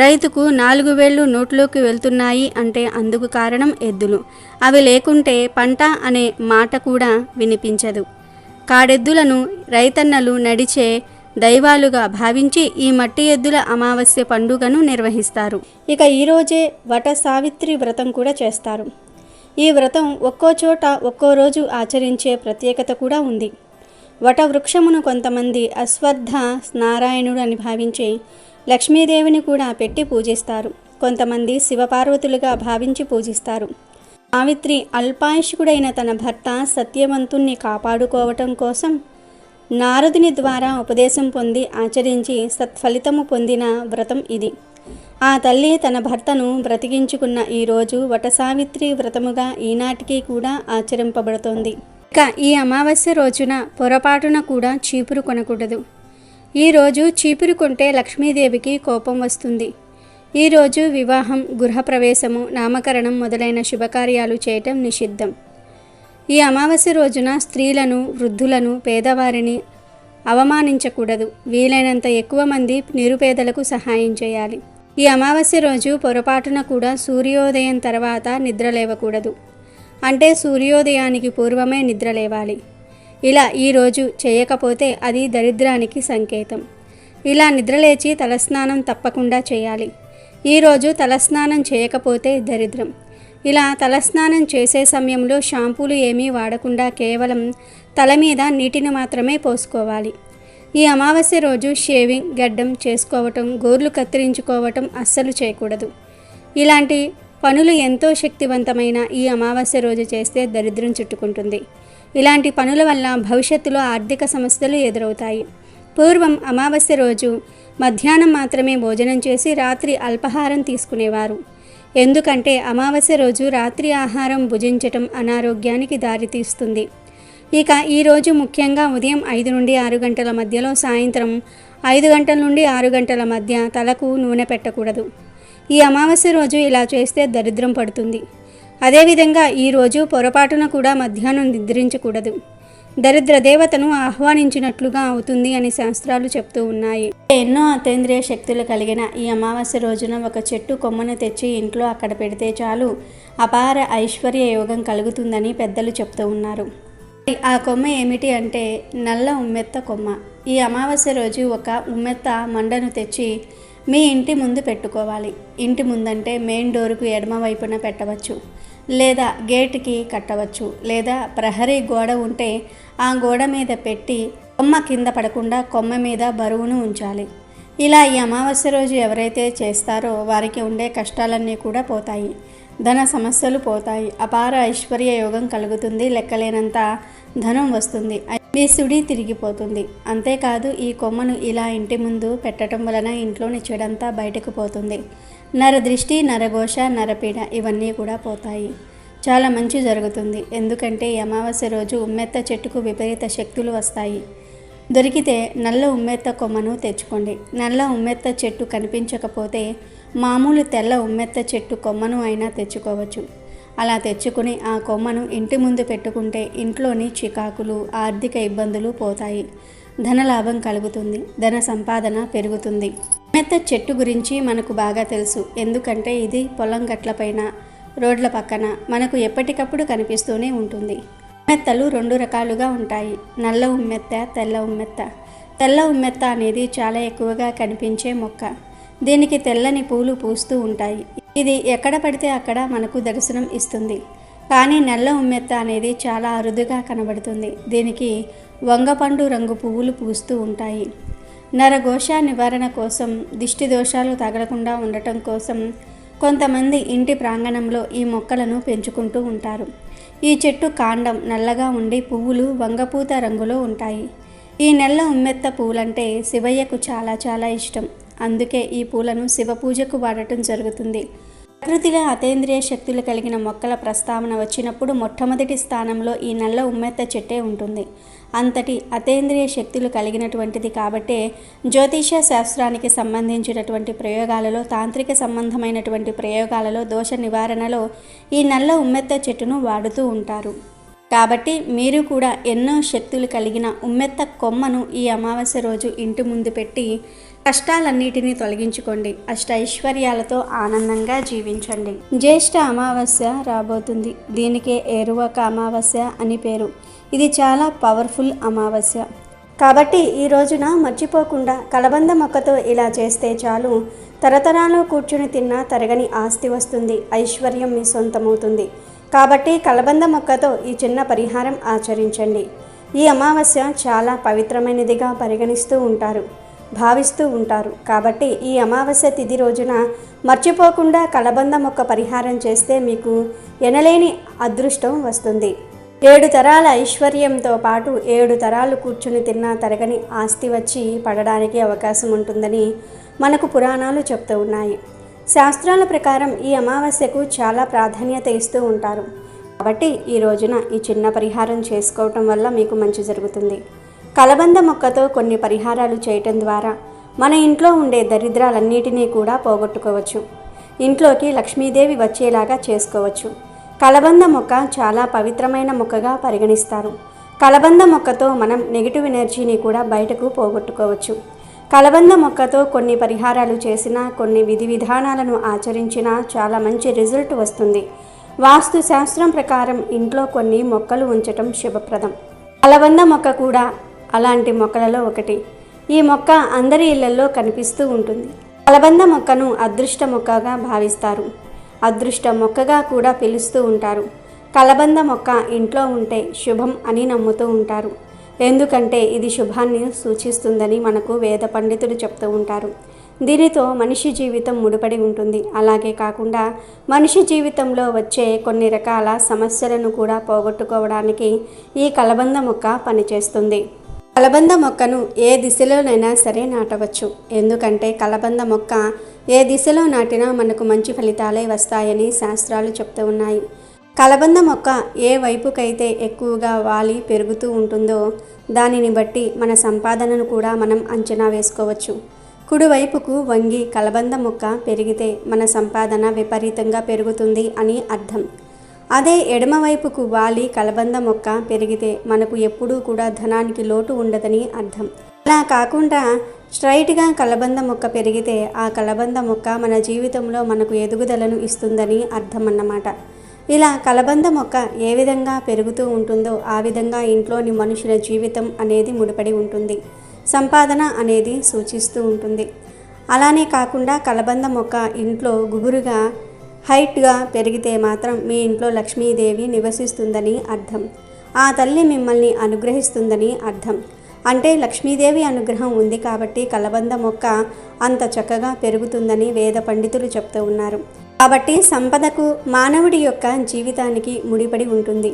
రైతుకు 4 వేళ్ళు నోట్లోకి వెళ్తున్నాయి అంటే అందుకు కారణం ఎద్దులు. అవి లేకుంటే పంట అనే మాట కూడా వినిపించదు. కాడెద్దులను రైతన్నలు నడిచే దైవాలుగా భావించి ఈ మట్టి ఎద్దుల అమావాస్య పండుగను నిర్వహిస్తారు. ఇక ఈరోజే వట సావిత్రి వ్రతం కూడా చేస్తారు. ఈ వ్రతం ఒక్కో చోట ఒక్కో రోజు ఆచరించే ప్రత్యేకత కూడా ఉంది. వట వృక్షమును కొంతమంది అశ్వత్థ నారాయణుడు అని భావించి లక్ష్మీదేవిని కూడా పెట్టి పూజిస్తారు. కొంతమంది శివపార్వతులుగా భావించి పూజిస్తారు. సావిత్రి అల్పాయుష్కుడైన తన భర్త సత్యవంతుణ్ణి కాపాడుకోవటం కోసం నారదుని ద్వారా ఉపదేశం పొంది ఆచరించి సత్ఫలితము పొందిన వ్రతం ఇది. ఆ తల్లి తన భర్తను బ్రతికించుకున్న ఈ రోజు వటసావిత్రి వ్రతముగా ఈనాటికి కూడా ఆచరింపబడుతోంది. ఇక ఈ అమావాస్య రోజున పొరపాటున కూడా చీపురు కొనకూడదు. ఈరోజు చీపురు కొంటే లక్ష్మీదేవికి కోపం వస్తుంది. ఈరోజు వివాహం, గృహప్రవేశము, నామకరణం మొదలైన శుభకార్యాలు చేయటం నిషిద్ధం. ఈ అమావాస్య రోజున స్త్రీలను, వృద్ధులను, పేదవారిని అవమానించకూడదు. వీలైనంత ఎక్కువ మంది నిరుపేదలకు సహాయం చేయాలి. ఈ అమావాస్య రోజు పొరపాటున కూడా సూర్యోదయం తర్వాత నిద్రలేవకూడదు. అంటే సూర్యోదయానికి పూర్వమే నిద్రలేవాలి. ఇలా ఈరోజు చేయకపోతే అది దరిద్రానికి సంకేతం. ఇలా నిద్రలేచి తలస్నానం తప్పకుండా చేయాలి. ఈరోజు తలస్నానం చేయకపోతే దరిద్రం. ఇలా తలస్నానం చేసే సమయంలో షాంపూలు ఏమీ వాడకుండా కేవలం తల మీద నీటిని మాత్రమే పోసుకోవాలి. ఈ అమావాస్య రోజు షేవింగ్, గడ్డం చేసుకోవటం, గోర్లు కత్తిరించుకోవటం అస్సలు చేయకూడదు. ఇలాంటి పనులు ఎంతో శక్తివంతమైన ఈ అమావాస్య రోజు చేస్తే దరిద్రం చుట్టుకుంటుంది. ఇలాంటి పనుల వల్ల భవిష్యత్తులో ఆర్థిక సమస్యలు ఎదురవుతాయి. పూర్వం అమావాస్య రోజు మధ్యాహ్నం మాత్రమే భోజనం చేసి రాత్రి అల్పాహారం తీసుకునేవారు. ఎందుకంటే అమావాస్య రోజు రాత్రి ఆహారం భుజించటం అనారోగ్యానికి దారితీస్తుంది. ఇక ఈరోజు ముఖ్యంగా ఉదయం 5 నుండి 6 గంటల మధ్యలో, సాయంత్రం 5 గంటల నుండి 6 గంటల మధ్య తలకు నూనె పెట్టకూడదు. ఈ అమావాస్య రోజు ఇలా చేస్తే దరిద్రం పడుతుంది. అదేవిధంగా ఈరోజు పొరపాటున కూడా మధ్యాహ్నం నిద్రించకూడదు. దరిద్ర దేవతను ఆహ్వానించినట్లుగా అవుతుంది అని శాస్త్రాలు చెప్తూ ఉన్నాయి. ఎన్నో అతీంద్రియ శక్తులు కలిగిన ఈ అమావాస్య రోజున ఒక చెట్టు కొమ్మను తెచ్చి ఇంట్లో అక్కడ పెడితే చాలు అపార ఐశ్వర్య యోగం కలుగుతుందని పెద్దలు చెప్తూ ఉన్నారు. ఆ కొమ్మ ఏమిటి అంటే నల్ల ఉమ్మెత్త కొమ్మ. ఈ అమావాస్య రోజు ఒక ఉమ్మెత్త మండను తెచ్చి మీ ఇంటి ముందు పెట్టుకోవాలి. ఇంటి ముందంటే మెయిన్ డోరుకు ఎడమ వైపున పెట్టవచ్చు, లేదా గేటుకి కట్టవచ్చు, లేదా ప్రహరీ గోడ ఉంటే ఆ గోడ మీద పెట్టి కొమ్మ కింద పడకుండా కొమ్మ మీద బరువును ఉంచాలి. ఇలా ఈ అమావాస్య రోజు ఎవరైతే చేస్తారో వారికి ఉండే కష్టాలన్నీ కూడా పోతాయి, ధన సమస్యలు పోతాయి, అపార ఐశ్వర్య యోగం కలుగుతుంది, లెక్కలేనంత ధనం వస్తుంది, మీ సుడి తిరిగిపోతుంది. అంతేకాదు ఈ కొమ్మను ఇలా ఇంటి ముందు పెట్టడం వలన ఇంట్లోని చెడంతా బయటకు పోతుంది. నరదృష్టి, నరఘోష, నరపీడ ఇవన్నీ కూడా పోతాయి. చాలా మంచి జరుగుతుంది. ఎందుకంటే ఈ అమావాస్య రోజు ఉమ్మెత్త చెట్టుకు విపరీత శక్తులు వస్తాయి. దొరికితే నల్ల ఉమ్మెత్త కొమ్మను తెచ్చుకోండి. నల్ల ఉమ్మెత్త చెట్టు కనిపించకపోతే మామూలు తెల్ల ఉమ్మెత్త చెట్టు కొమ్మను అయినా తెచ్చుకోవచ్చు. అలా తెచ్చుకుని ఆ కొమ్మను ఇంటి ముందు పెట్టుకుంటే ఇంట్లోని చికాకులు, ఆర్థిక ఇబ్బందులు పోతాయి. ధనలాభం కలుగుతుంది, ధన సంపాదన పెరుగుతుంది. ఉమ్మెత్త చెట్టు గురించి మనకు బాగా తెలుసు. ఎందుకంటే ఇది పొలం గట్లపైన, రోడ్ల పక్కన మనకు ఎప్పటికప్పుడు కనిపిస్తూనే ఉంటుంది. ఉమ్మెత్తలు 2 రకాలుగా ఉంటాయి, నల్ల ఉమ్మెత్త, తెల్ల ఉమ్మెత్త. తెల్ల ఉమ్మెత్త అనేది చాలా ఎక్కువగా కనిపించే మొక్క. దీనికి తెల్లని పూలు పూస్తూ ఉంటాయి. ఇది ఎక్కడ పడితే అక్కడ మనకు దర్శనం ఇస్తుంది. కానీ నల్ల ఉమ్మెత్త అనేది చాలా అరుదుగా కనబడుతుంది. దీనికి వంగపండు రంగు పువ్వులు పూస్తూ ఉంటాయి. నరఘోష నివారణ కోసం, దిష్టి దోషాలు తగలకుండా ఉండటం కోసం కొంతమంది ఇంటి ప్రాంగణంలో ఈ మొక్కలను పెంచుకుంటూ ఉంటారు. ఈ చెట్టు కాండం నల్లగా ఉండి పువ్వులు వంగపూత రంగులో ఉంటాయి. ఈ నల్ల ఉమ్మెత్త పూలంటే శివయ్యకు చాలా చాలా ఇష్టం. అందుకే ఈ పూలను శివ పూజకు వాడటం జరుగుతుంది. ప్రకృతిలో అతీంద్రియ శక్తులు కలిగిన మొక్కల ప్రస్తావన వచ్చినప్పుడు మొట్టమొదటి స్థానంలో ఈ నల్ల ఉమ్మెత్త చెట్టే ఉంటుంది. అంతటి అతీంద్రియ శక్తులు కలిగినటువంటిది కాబట్టే జ్యోతిష శాస్త్రానికి సంబంధించినటువంటి ప్రయోగాలలో, తాంత్రిక సంబంధమైనటువంటి ప్రయోగాలలో, దోష నివారణలో ఈ నల్ల ఉమ్మెత్త చెట్టును వాడుతూ ఉంటారు. కాబట్టి మీరు కూడా ఎన్నో శక్తులు కలిగిన ఉమ్మెత్త కొమ్మను ఈ అమావాస్య రోజు ఇంటి ముందు పెట్టి కష్టాలన్నిటినీ తొలగించుకోండి. అష్టైశ్వర్యాలతో ఆనందంగా జీవించండి. జ్యేష్ఠ అమావాస్య రాబోతుంది. దీనికే ఏరువాక అమావాస్య అని పేరు. ఇది చాలా పవర్ఫుల్ అమావాస్య. కాబట్టి ఈ రోజున మర్చిపోకుండా కలబంద మొక్కతో ఇలా చేస్తే చాలు, తరతరాలు కూర్చుని తిన్నా తరగని ఆస్తి వస్తుంది, ఐశ్వర్యం మీ సొంతమవుతుంది. కాబట్టి కలబంద మొక్కతో ఈ చిన్న పరిహారం ఆచరించండి. ఈ అమావాస్య చాలా పవిత్రమైనదిగా భావిస్తూ ఉంటారు. కాబట్టి ఈ అమావాస్య తిథి రోజున మర్చిపోకుండా కలబంద మొక్క పరిహారం చేస్తే మీకు ఎనలేని అదృష్టం వస్తుంది. 7 తరాల ఐశ్వర్యంతో పాటు 7 తరాలు కూర్చుని తిన్నా తరగని ఆస్తి వచ్చి పడడానికి అవకాశం ఉంటుందని మనకు పురాణాలు చెప్తూ ఉన్నాయి. శాస్త్రాల ప్రకారం ఈ అమావాస్యకు చాలా ప్రాధాన్యత ఇస్తూ ఉంటారు. కాబట్టి ఈ రోజున ఈ చిన్న పరిహారం చేసుకోవటం వల్ల మీకు మంచి జరుగుతుంది. కలబంద మొక్కతో కొన్ని పరిహారాలు చేయటం ద్వారా మన ఇంట్లో ఉండే దరిద్రాలన్నిటినీ కూడా పోగొట్టుకోవచ్చు. ఇంట్లోకి లక్ష్మీదేవి వచ్చేలాగా చేసుకోవచ్చు. కలబంద మొక్క చాలా పవిత్రమైన మొక్కగా పరిగణిస్తారు. కలబంద మొక్కతో మనం నెగిటివ్ ఎనర్జీని కూడా బయటకు పోగొట్టుకోవచ్చు. కలబంద మొక్కతో కొన్ని పరిహారాలు చేసినా, కొన్ని విధి విధానాలను ఆచరించినా చాలా మంచి రిజల్ట్ వస్తుంది. వాస్తు శాస్త్రం ప్రకారం ఇంట్లో కొన్ని మొక్కలు ఉంచటం శుభప్రదం. కలబంద మొక్క కూడా అలాంటి మొక్కలలో ఒకటి. ఈ మొక్క అందరి ఇళ్లలో కనిపిస్తూ ఉంటుంది. కలబంద మొక్కను అదృష్ట మొక్కగా భావిస్తారు. అదృష్ట మొక్కగా కూడా పిలుస్తూ ఉంటారు. కలబంద మొక్క ఇంట్లో ఉంటే శుభం అని నమ్ముతూ ఉంటారు. ఎందుకంటే ఇది శుభాన్ని సూచిస్తుందని మనకు వేద పండితులు చెప్తూ ఉంటారు. దీనితో మనిషి జీవితం ముడిపడి ఉంటుంది. అలాగే కాకుండా మనిషి జీవితంలో వచ్చే కొన్ని రకాల సమస్యలను కూడా పోగొట్టుకోవడానికి ఈ కలబంద మొక్క పనిచేస్తుంది. కలబంద మొక్కను ఏ దిశలోనైనా సరే నాటవచ్చు. ఎందుకంటే కలబంద మొక్క ఏ దిశలో నాటినా మనకు మంచి ఫలితాలే వస్తాయని శాస్త్రాలు చెప్తూ ఉన్నాయి. కలబంద మొక్క ఏ వైపుకైతే ఎక్కువగా వాలి పెరుగుతూ ఉంటుందో దానిని బట్టి మన సంపాదనను కూడా మనం అంచనా వేసుకోవచ్చు. కుడివైపుకు వంగి కలబంద మొక్క పెరిగితే మన సంపాదన విపరీతంగా పెరుగుతుంది అని అర్థం. అదే ఎడమవైపుకు వాలి కలబంద మొక్క పెరిగితే మనకు ఎప్పుడూ కూడా ధనానికి లోటు ఉండదని అర్థం. అలా కాకుండా స్ట్రైట్గా కలబంద మొక్క పెరిగితే ఆ కలబంద మొక్క మన జీవితంలో మనకు ఎదుగుదలను ఇస్తుందని అర్థం అన్నమాట. ఇలా కలబంద మొక్క ఏ విధంగా పెరుగుతూ ఉంటుందో ఆ విధంగా ఇంట్లోని మనుషుల జీవితం అనేది ముడిపడి ఉంటుంది. సంపాదన అనేది సూచిస్తూ ఉంటుంది. అలానే కాకుండా కలబంద మొక్క ఇంట్లో గుబురుగా హైట్గా పెరిగితే మాత్రం మీ ఇంట్లో లక్ష్మీదేవి నివసిస్తుందని అర్థం. ఆ తల్లి మిమ్మల్ని అనుగ్రహిస్తుందని అర్థం. అంటే లక్ష్మీదేవి అనుగ్రహం ఉంది కాబట్టి కలబంద మొక్క అంత చక్కగా పెరుగుతుందని వేద పండితులు చెప్తూ ఉన్నారు. కాబట్టి సంపదకు మానవుడి యొక్క జీవితానికి ముడిపడి ఉంటుంది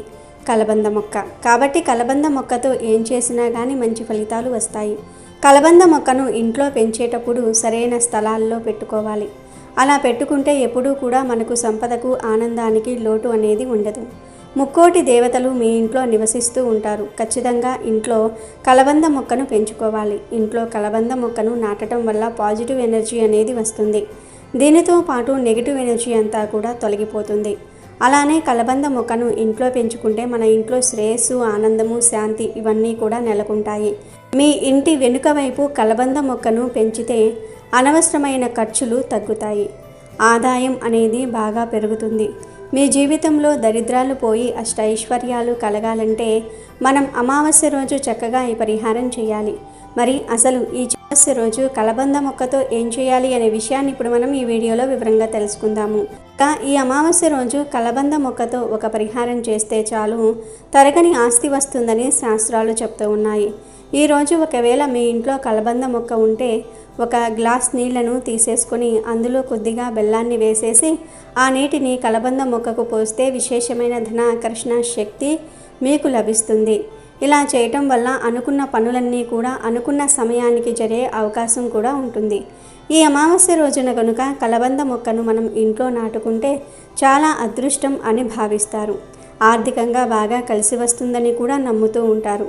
కలబంద మొక్క. కాబట్టి కలబంద మొక్కతో ఏం చేసినా కానీ మంచి ఫలితాలు వస్తాయి. కలబంద మొక్కను ఇంట్లో పెంచేటప్పుడు సరైన స్థలాల్లో పెట్టుకోవాలి. అలా పెట్టుకుంటే ఎప్పుడూ కూడా మనకు సంపదకు ఆనందానికి లోటు అనేది ఉండదు. ముక్కోటి దేవతలు మీ ఇంట్లో నివసిస్తూ ఉంటారు. ఖచ్చితంగా ఇంట్లో కలబంద మొక్కను పెంచుకోవాలి. ఇంట్లో కలబంద మొక్కను నాటడం వల్ల పాజిటివ్ ఎనర్జీ అనేది వస్తుంది. దీనితో పాటు నెగిటివ్ ఎనర్జీ అంతా కూడా తొలగిపోతుంది. అలానే కలబంద మొక్కను ఇంట్లో పెంచుకుంటే మన ఇంట్లో శ్రేయస్సు, ఆనందము, శాంతి ఇవన్నీ కూడా నెలకొంటాయి. మీ ఇంటి వెనుక వైపు కలబంద మొక్కను పెంచితే అనవసరమైన ఖర్చులు తగ్గుతాయి. ఆదాయం అనేది బాగా పెరుగుతుంది. మీ జీవితంలో దరిద్రాలు పోయి అష్టైశ్వర్యాలు కలగాలంటే మనం అమావాస్య రోజు చక్కగా ఈ పరిహారం చేయాలి. మరి అసలు ఈ అమావాస్య రోజు కలబంద మొక్కతో ఏం చేయాలి అనే విషయాన్ని ఇప్పుడు మనం ఈ వీడియోలో వివరంగా తెలుసుకుందాము. ఈ అమావాస్య రోజు కలబంద మొక్కతో ఒక పరిహారం చేస్తే చాలు తరగని ఆస్తి వస్తుందని శాస్త్రాలు చెప్తూ ఉన్నాయి. ఈరోజు ఒకవేళ మీ ఇంట్లో కలబంద మొక్క ఉంటే ఒక గ్లాస్ నీళ్లను తీసేసుకొని అందులో కొద్దిగా బెల్లాన్ని వేసేసి ఆ నీటిని కలబంద మొక్కకు పోస్తే విశేషమైన ధన ఆకర్షణ శక్తి మీకు లభిస్తుంది. ఇలా చేయటం వల్ల అనుకున్న పనులన్నీ కూడా అనుకున్న సమయానికి జరిగే అవకాశం కూడా ఉంటుంది. ఈ అమావాస్య రోజున కనుక కలబంద మొక్కను మనం ఇంట్లో నాటుకుంటే చాలా అదృష్టం అని భావిస్తారు. ఆర్థికంగా బాగా కలిసి వస్తుందని కూడా నమ్ముతూ ఉంటారు.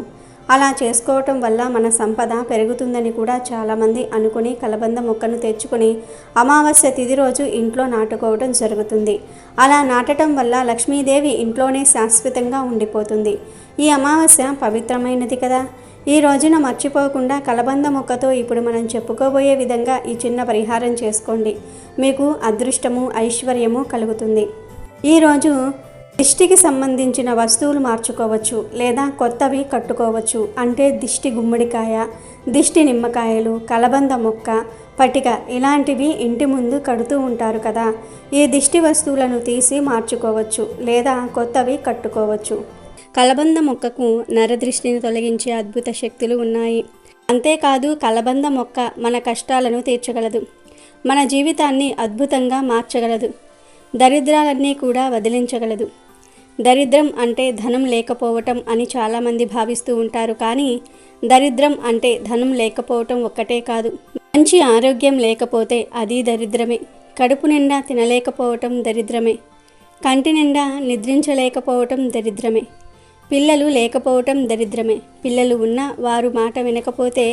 అలా చేసుకోవటం వల్ల మన సంపద పెరుగుతుందని కూడా చాలామంది అనుకుని కలబంద మొక్కను తెచ్చుకొని అమావాస్య తిథి రోజు ఇంట్లో నాటుకోవడం జరుగుతుంది. అలా నాటడం వల్ల లక్ష్మీదేవి ఇంట్లోనే శాశ్వతంగా ఉండిపోతుంది. ఈ అమావాస్య పవిత్రమైనది కదా. ఈ రోజున మర్చిపోకుండా కలబంద మొక్కతో ఇప్పుడు మనం చెప్పుకోబోయే విధంగా ఈ చిన్న పరిహారం చేసుకోండి. మీకు అదృష్టము, ఐశ్వర్యము కలుగుతుంది. ఈరోజు దిష్టికి సంబంధించిన వస్తువులు మార్చుకోవచ్చు లేదా కొత్తవి కట్టుకోవచ్చు. అంటే దిష్టి గుమ్మడికాయ, దిష్టి నిమ్మకాయలు, కలబంద మొక్క, పటిక ఇలాంటివి ఇంటి ముందు కడుతూ ఉంటారు కదా. ఈ దిష్టి వస్తువులను తీసి మార్చుకోవచ్చు లేదా కొత్తవి కట్టుకోవచ్చు. కలబంద మొక్కకు నరదృష్టిని తొలగించే అద్భుత శక్తులు ఉన్నాయి. అంతేకాదు కలబంద మొక్క మన కష్టాలను తీర్చగలదు, మన జీవితాన్ని అద్భుతంగా మార్చగలదు, దరిద్రాలన్నీ కూడా వదిలించగలదు. దరిద్రం అంటే ధనం లేకపోవటం అని చాలామంది భావిస్తూ ఉంటారు. కానీ దరిద్రం అంటే ధనం లేకపోవటం ఒక్కటే కాదు, మంచి ఆరోగ్యం లేకపోతే అది దరిద్రమే. కడుపు నిండా తినలేకపోవటం దరిద్రమే. కంటి నిండా నిద్రించలేకపోవటం దరిద్రమే. పిల్లలు లేకపోవటం దరిద్రమే. పిల్లలు ఉన్నా వారు మాట వినకపోతే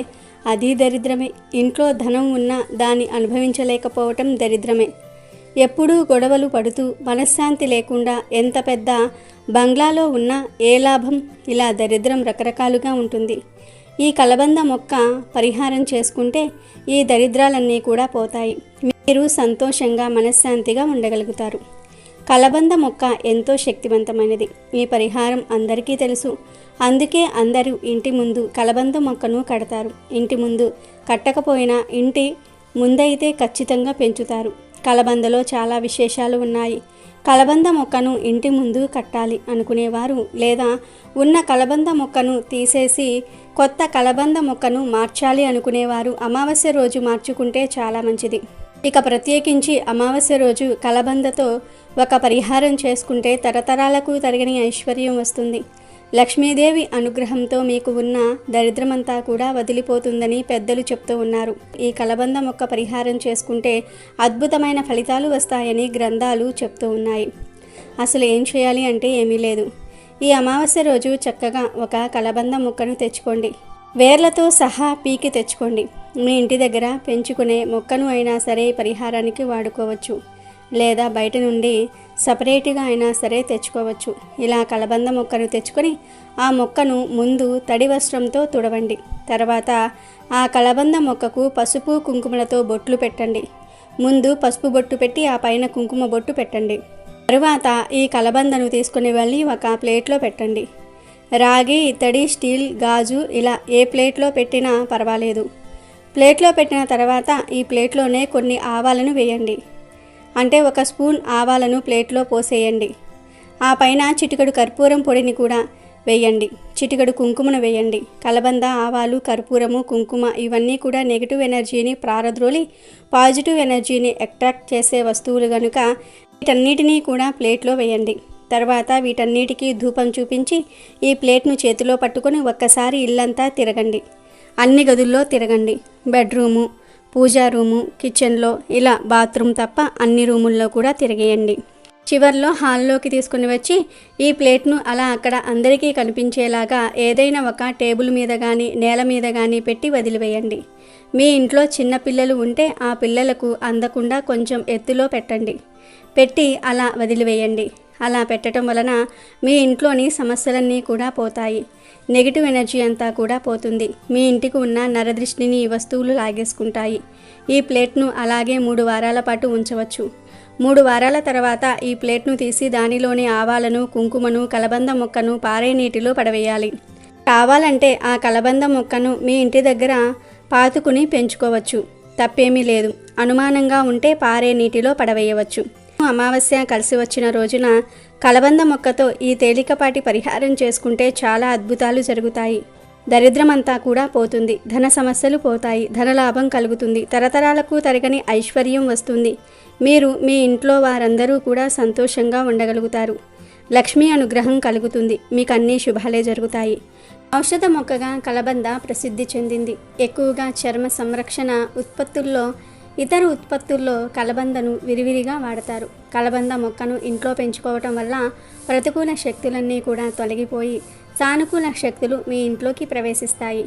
అది దరిద్రమే. ఇంట్లో ధనం ఉన్నా దాన్ని అనుభవించలేకపోవటం దరిద్రమే. ఎప్పుడూ గొడవలు పడుతూ మనశ్శాంతి లేకుండా ఎంత పెద్ద బంగ్లాలో ఉన్నా ఏ లాభం? ఇలా దరిద్రం రకరకాలుగా ఉంటుంది. ఈ కలబంద మొక్క పరిహారం చేసుకుంటే ఈ దరిద్రాలన్నీ కూడా పోతాయి. మీరు సంతోషంగా మనశ్శాంతిగా ఉండగలుగుతారు. కలబంద మొక్క ఎంతో శక్తివంతమైనది. ఈ పరిహారం అందరికీ తెలుసు. అందుకే అందరూ ఇంటి ముందు కలబంద మొక్కను కడతారు. ఇంటి ముందు కట్టకపోయినా ఇంటి ముందైతే ఖచ్చితంగా పెంచుతారు. కలబందలో చాలా విశేషాలు ఉన్నాయి. కలబంద మొక్కను ఇంటి ముందు కట్టాలి అనుకునేవారు లేదా ఉన్న కలబంద మొక్కను తీసేసి కొత్త కలబంద మొక్కను మార్చాలి అనుకునేవారు అమావాస్య రోజు మార్చుకుంటే చాలా మంచిది. ఇక ప్రత్యేకించి అమావాస్య రోజు కలబందతో ఒక పరిహారం చేసుకుంటే తరతరాలకు తరగని ఐశ్వర్యం వస్తుంది. లక్ష్మీదేవి అనుగ్రహంతో మీకు ఉన్న దరిద్రమంతా కూడా వదిలిపోతుందని పెద్దలు చెప్తూ ఉన్నారు. ఈ కలబంద మొక్క పరిహారం చేసుకుంటే అద్భుతమైన ఫలితాలు వస్తాయని గ్రంథాలు చెప్తూ ఉన్నాయి. అసలు ఏం చేయాలి అంటే ఏమీ లేదు. ఈ అమావాస్య రోజు చక్కగా ఒక కలబంద మొక్కను తెచ్చుకోండి. వేర్లతో సహా పీకి తెచ్చుకోండి. మీ ఇంటి దగ్గర పెంచుకునే మొక్కను అయినా సరే పరిహారానికి వాడుకోవచ్చు లేదా బయట నుండి సపరేట్గా అయినా సరే తెచ్చుకోవచ్చు. ఇలా కలబంద మొక్కను తెచ్చుకొని ఆ మొక్కను ముందు తడి వస్త్రంతో తుడవండి. తర్వాత ఆ కలబంద మొక్కకు పసుపు కుంకుమలతో బొట్లు పెట్టండి. ముందు పసుపు బొట్టు పెట్టి ఆ పైన కుంకుమ బొట్టు పెట్టండి. తరువాత ఈ కలబందను తీసుకుని వెళ్ళి ఒక ప్లేట్లో పెట్టండి. రాగి, ఇత్తడి, స్టీల్, గాజు ఇలా ఏ ప్లేట్లో పెట్టినా పర్వాలేదు. ప్లేట్లో పెట్టిన తర్వాత ఈ ప్లేట్లోనే కొన్ని ఆవాలను వేయండి. అంటే ఒక స్పూన్ ఆవాలను ప్లేట్లో పోసేయండి. ఆ పైన చిటికెడు కర్పూరం పొడిని కూడా వేయండి. చిటికెడు కుంకుమను వేయండి. కలబంద, ఆవాలు, కర్పూరము, కుంకుమ ఇవన్నీ కూడా నెగిటివ్ ఎనర్జీని ప్రారద్రోలి పాజిటివ్ ఎనర్జీని అట్రాక్ట్ చేసే వస్తువులు కనుక వీటన్నిటినీ కూడా ప్లేట్లో వేయండి. తర్వాత వీటన్నిటికీ ధూపం చూపించి ఈ ప్లేట్ను చేతిలో పట్టుకొని ఒక్కసారి ఇల్లంతా తిరగండి. అన్ని గదుల్లో తిరగండి. బెడ్రూము, పూజా రూము, కిచెన్లో ఇలా బాత్రూమ్ తప్ప అన్ని రూముల్లో కూడా తిరిగేయండి. చివర్లో హాల్లోకి తీసుకుని వచ్చి ఈ ప్లేట్ను అలా అక్కడ అందరికీ కనిపించేలాగా ఏదైనా ఒక టేబుల్ మీద కానీ నేల మీద కానీ పెట్టి వదిలివేయండి. మీ ఇంట్లో చిన్న పిల్లలు ఉంటే ఆ పిల్లలకు అందకుండా కొంచెం ఎత్తులో పెట్టండి. పెట్టి అలా వదిలివేయండి. అలా పెట్టడం వలన మీ ఇంట్లోని సమస్యలన్నీ కూడా పోతాయి. నెగిటివ్ ఎనర్జీ అంతా కూడా పోతుంది. మీ ఇంటికి ఉన్న నరదృష్టిని ఈ వస్తువులు లాగేసుకుంటాయి. ఈ ప్లేట్ను అలాగే 3 వారాల పాటు ఉంచవచ్చు. 3 వారాల తర్వాత ఈ ప్లేట్ను తీసి దానిలోని ఆవాలను, కుంకుమను, కలబంద మొక్కను పారే నీటిలో పడవేయాలి. కావాలంటే ఆ కలబంద మొక్కను మీ ఇంటి దగ్గర పాతుకుని పెంచుకోవచ్చు. తప్పేమీ లేదు. అనుమానంగా ఉంటే పారే నీటిలో పడవేయవచ్చు. అమావాస్య కలిసి వచ్చిన రోజున కలబంద మొక్కతో ఈ తేలికపాటి పరిహారం చేసుకుంటే చాలా అద్భుతాలు జరుగుతాయి. దరిద్రమంతా కూడా పోతుంది. ధన సమస్యలు పోతాయి. ధనలాభం కలుగుతుంది. తరతరాలకు తరగని ఐశ్వర్యం వస్తుంది. మీరు మీ ఇంట్లో వారందరూ కూడా సంతోషంగా ఉండగలుగుతారు. లక్ష్మీ అనుగ్రహం కలుగుతుంది. మీకు అన్ని శుభాలే జరుగుతాయి. ఔషధ మొక్కగా కలబంద ప్రసిద్ధి చెందింది. ఎక్కువగా చర్మ సంరక్షణ ఉత్పత్తుల్లో, ఇతర ఉత్పత్తుల్లో కలబందను విరివిరిగా వాడతారు. కలబంద మొక్కను ఇంట్లో పెంచుకోవటం వల్ల ప్రతికూల శక్తులన్నీ కూడా తొలగిపోయి సానుకూల శక్తులు మీ ఇంట్లోకి ప్రవేశిస్తాయి.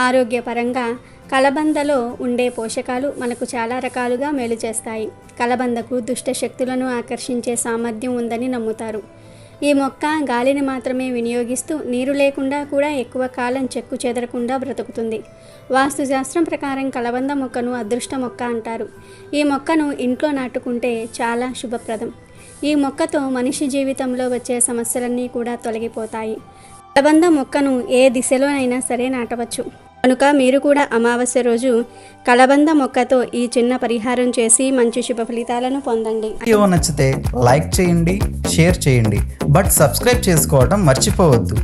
ఆరోగ్యపరంగా కలబందలో ఉండే పోషకాలు మనకు చాలా రకాలుగా మేలు చేస్తాయి. కలబందకు దుష్ట శక్తులను ఆకర్షించే సామర్థ్యం ఉందని నమ్ముతారు. ఈ మొక్క గాలిని మాత్రమే వినియోగిస్తూ నీరు లేకుండా కూడా ఎక్కువ కాలం చెక్కు చెదరకుండా బ్రతుకుతుంది. వాస్తుశాస్త్రం ప్రకారం కలబంద మొక్కను అదృష్ట మొక్క అంటారు. ఈ మొక్కను ఇంట్లో నాటుకుంటే చాలా శుభప్రదం. ఈ మొక్కతో మనిషి జీవితంలో వచ్చే సమస్యలన్నీ కూడా తొలగిపోతాయి. కలబంద మొక్కను ఏ దిశలోనైనా సరే నాటవచ్చు. కనుక మీరు కూడా అమావాస్య రోజు కలబంద మొక్కతో ఈ చిన్న పరిహారం చేసి మంచి శుభ ఫలితాలను పొందండి. వీడియో నచ్చితే లైక్ చేయండి, షేర్ చేయండి, బట్ సబ్స్క్రైబ్ చేసుకోవడం మర్చిపోవద్దు.